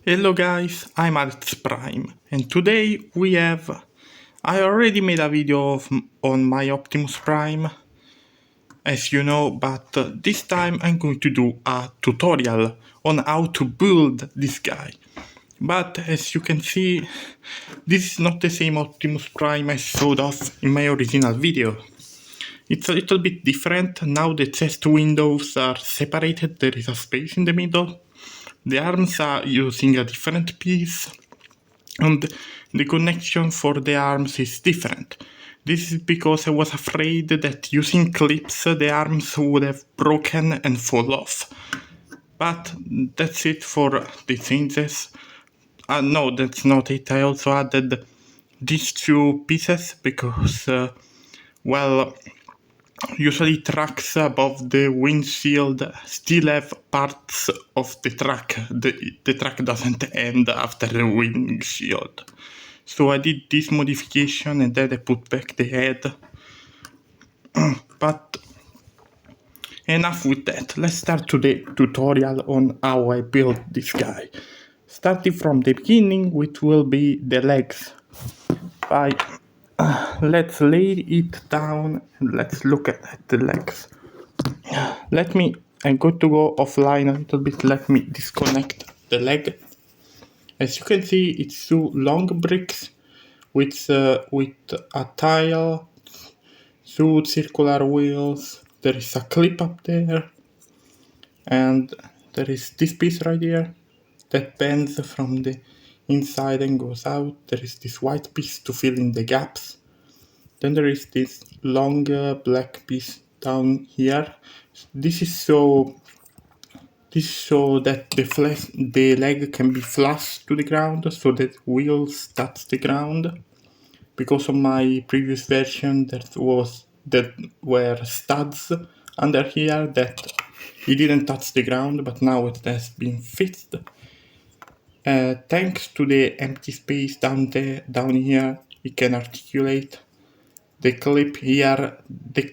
Hello guys, I'm Alex Prime, and today I already made a video on my Optimus Prime, as you know, but this time I'm going to do a tutorial on how to build this guy. But as you can see, this is not the same Optimus Prime I showed off in my original video. It's a little bit different. Now the chest windows are separated, there is a space in the middle. The arms are using a different piece, and the connection for the arms is different. This is because I was afraid that using clips the arms would have broken and fall off. But that's it for the changes. No, that's not it. I also added these two pieces because, usually trucks above the windshield still have parts of the truck. The truck doesn't end after the windshield. So I did this modification and then I put back the head. But enough with that. Let's start to the tutorial on how I built this guy. Starting from the beginning, which will be the legs. Let's lay it down and let's look at the legs. I'm going to go offline a little bit. Let me disconnect the leg. As you can see, it's two long bricks with a tile, two circular wheels. There is a clip up there, and there is this piece right here that bends from the inside and goes out. There is this white piece to fill in the gaps. Then there is this long black piece down here. This is so that the leg can be flush to the ground, so that wheels touch the ground. Because of my previous version, that were studs under here that it didn't touch the ground, but now it has been fixed. Thanks to the empty space down here, it can articulate. The clip here, the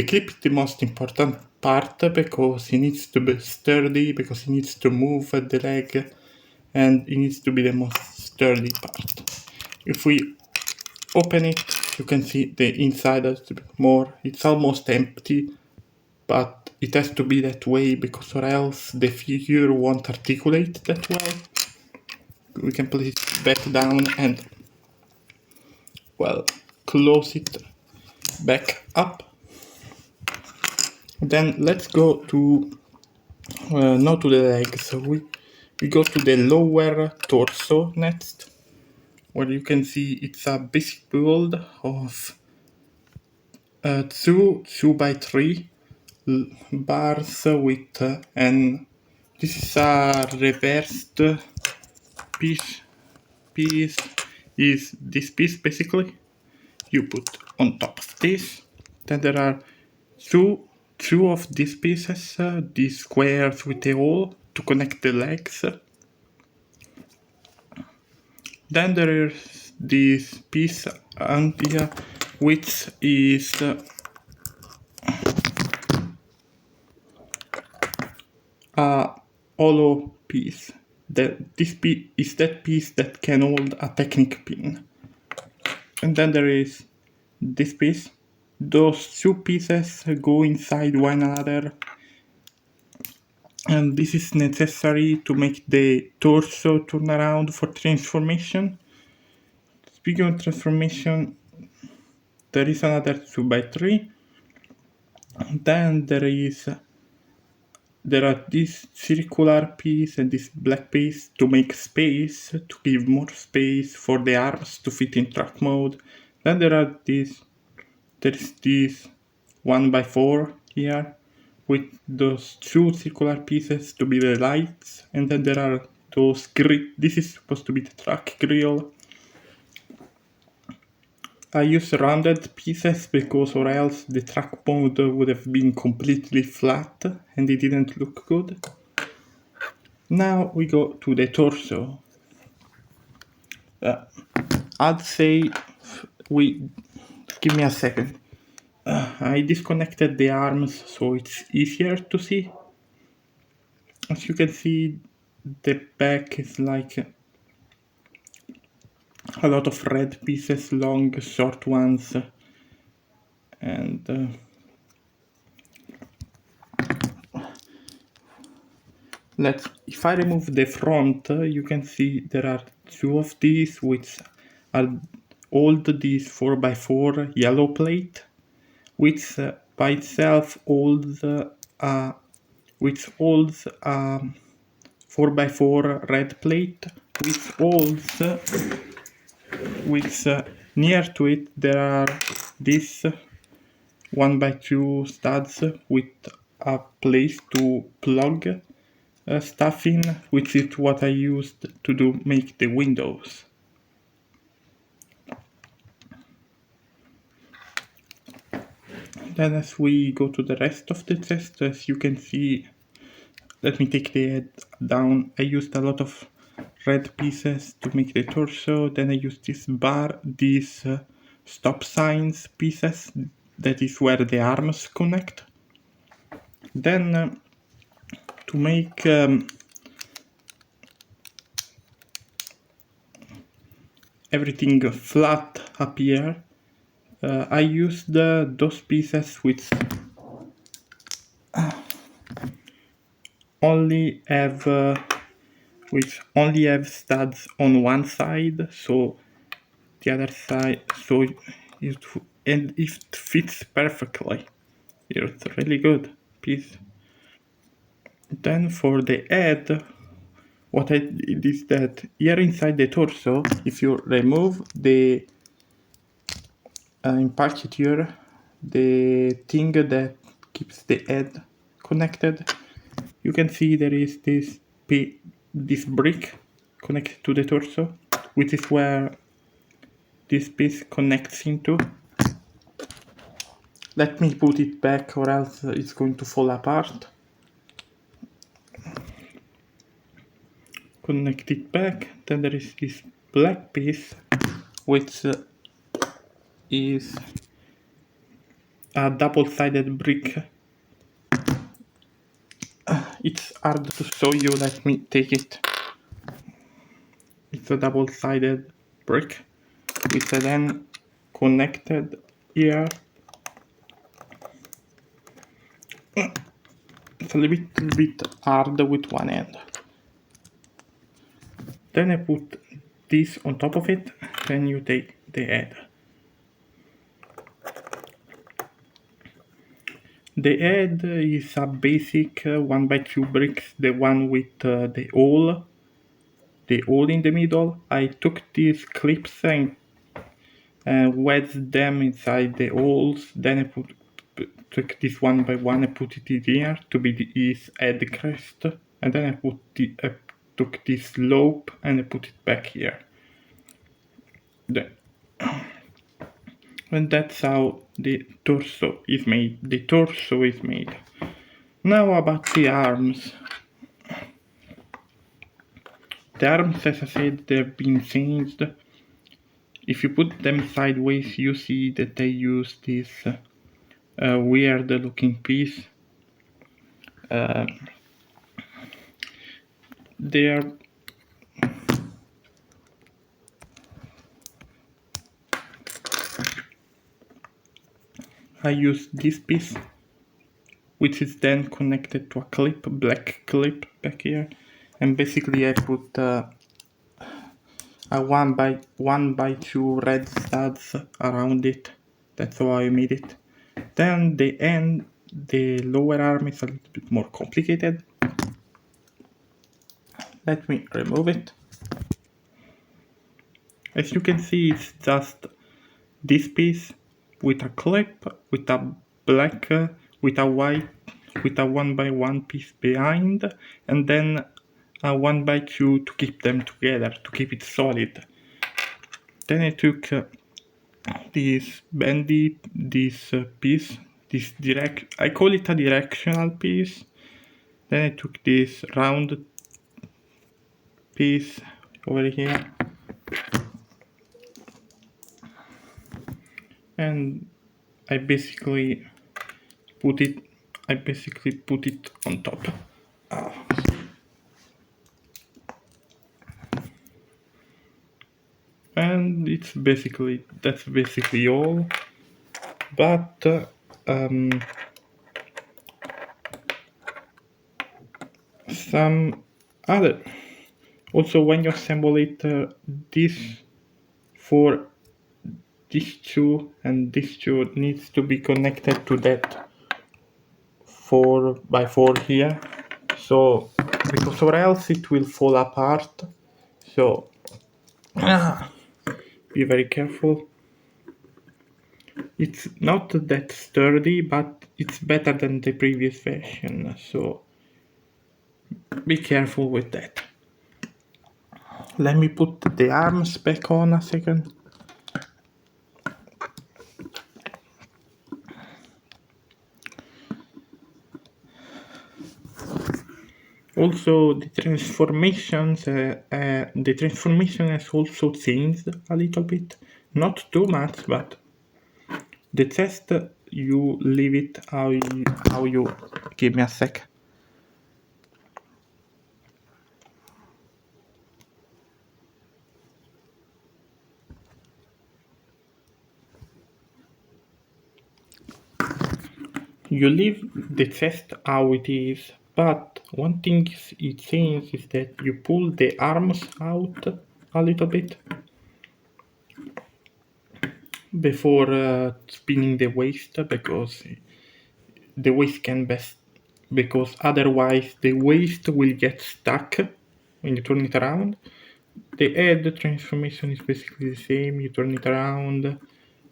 clip is the most important part because it needs to be sturdy, because it needs to move the leg, and it needs to be the most sturdy part. If we open it, you can see the inside a little bit more. It's almost empty, but it has to be that way because or else the figure won't articulate that well. We can put it back down and, close it back up. Then let's go to, not to the legs, we go to the lower torso next, where you can see it's a basic build of 2x3 bars with and this is a reversed piece is this piece basically you put on top of this. Then there are two of these pieces, these squares with a hole to connect the legs. Then there is this piece on here which is a hollow piece. This piece is that piece that can hold a Technic pin. And then there is this piece. Those two pieces go inside one another, and this is necessary to make the torso turn around for transformation. Speaking of transformation, there is another 2x3. Then there are this circular piece and this black piece to make space, to give more space for the arms to fit in track mode. Then there is this 1x4 here with those two circular pieces to be the lights, and then there are those this is supposed to be the track grill. I use rounded pieces because or else the track mode would have been completely flat and it didn't look good. Now we go to the torso. I'd say give me a second. I disconnected the arms so it's easier to see. As you can see, the back is like a lot of red pieces, long, short ones, and if I remove the front, you can see there are two of these, which are old, these 4x4 yellow plate, which by itself holds which holds 4x4 red plate, which near to it there are these 1x2 studs with a place to plug stuff in, which is what I used to make the windows. Then as we go to the rest of the chest, as you can see, let me take the head down. I used a lot of red pieces to make the torso. Then I used this bar, these stop signs pieces. That is where the arms connect. Then to make everything flat up here, I used those pieces which only have studs on one side, so the other side, so and it fits perfectly. It's really good piece. Then for the head, what I did is that here inside the torso, if you remove the impactor, the thing that keeps the head connected, you can see there is this brick connected to the torso, which is where this piece connects into. Let me put it back or else it's going to fall apart. Connect it back. Then there is this black piece, which is a double-sided brick. It's hard to show you, let me take it. It's a double-sided brick, which I then connected here. It's a little bit hard with one end. Then I put this on top of it, then you take the head. The head is a basic 1x2 bricks, the one with the hole in the middle. I took these clips and wedged them inside the holes, then I took this one by one and put it in here to be his head crest, and then I took this slope and I put it back here. And that's how the torso is made. Now about the arms. The arms, as I said, they've been changed. If you put them sideways, you see that they use this weird looking piece. I use this piece, which is then connected to a black clip back here, and basically I put a 1x2 red studs around it. That's how I made it. Then the lower arm is a little bit more complicated. Let me remove it. As you can see, it's just this piece with a clip, with a black, with a white, with a 1x1 piece behind, and then a 1x2 to keep them together, to keep it solid. Then I took this piece, I call it a directional piece. Then I took this round piece over here, and I basically put it on top. And that's basically all. But some other. Also, when you assemble it, this for this two and this two needs to be connected to that 4x4 here. So, because or else it will fall apart. So, be very careful. It's not that sturdy, but it's better than the previous version. So, be careful with that. Let me put the arms back on a second. Also, the transformation has also changed a little bit. Not too much, but the chest, you leave it how you give me a sec. You leave the chest how it is, but one thing it changed is that you pull the arms out a little bit before spinning the waist, because the waist can best, because otherwise the waist will get stuck when you turn it around. The head transformation is basically the same. You turn it around,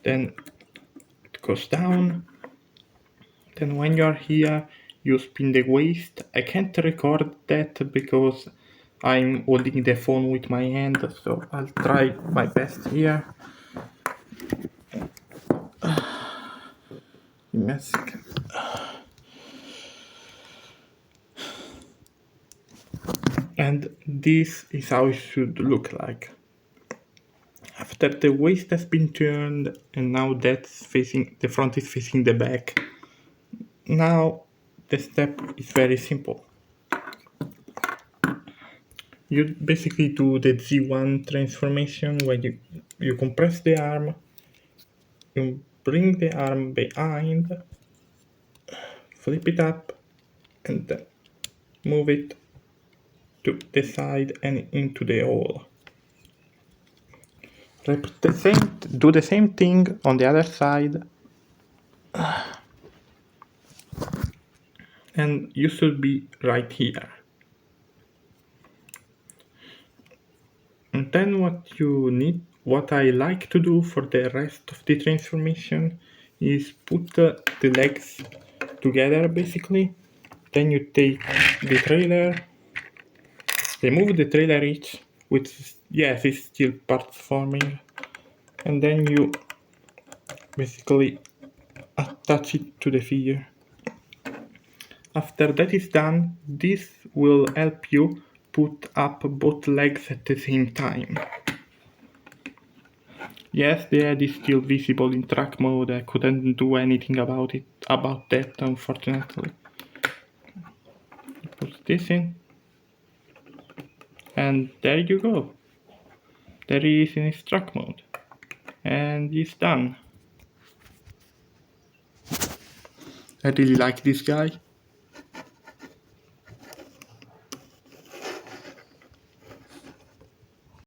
then it goes down. Then when you're here, you spin the waist. I can't record that because I'm holding the phone with my hand, so I'll try my best here. Give me a second. And this is how it should look like. After the waist has been turned and now that's facing, the front is facing the back. Now the step is very simple. You basically do the Z1 transformation when you compress the arm, you bring the arm behind, flip it up, and then move it to the side and into the hole. Do the same thing on the other side, and you should be right here. And then what I like to do for the rest of the transformation is put the legs together basically. Then you take the trailer, remove the trailer each, which yes, is still parts forming, and then you basically attach it to the figure. After that is done, this will help you put up both legs at the same time. Yes, the head is still visible in track mode. I couldn't do anything about that, unfortunately. Put this in. And there you go. There he is in his track mode. And he's done. I really like this guy.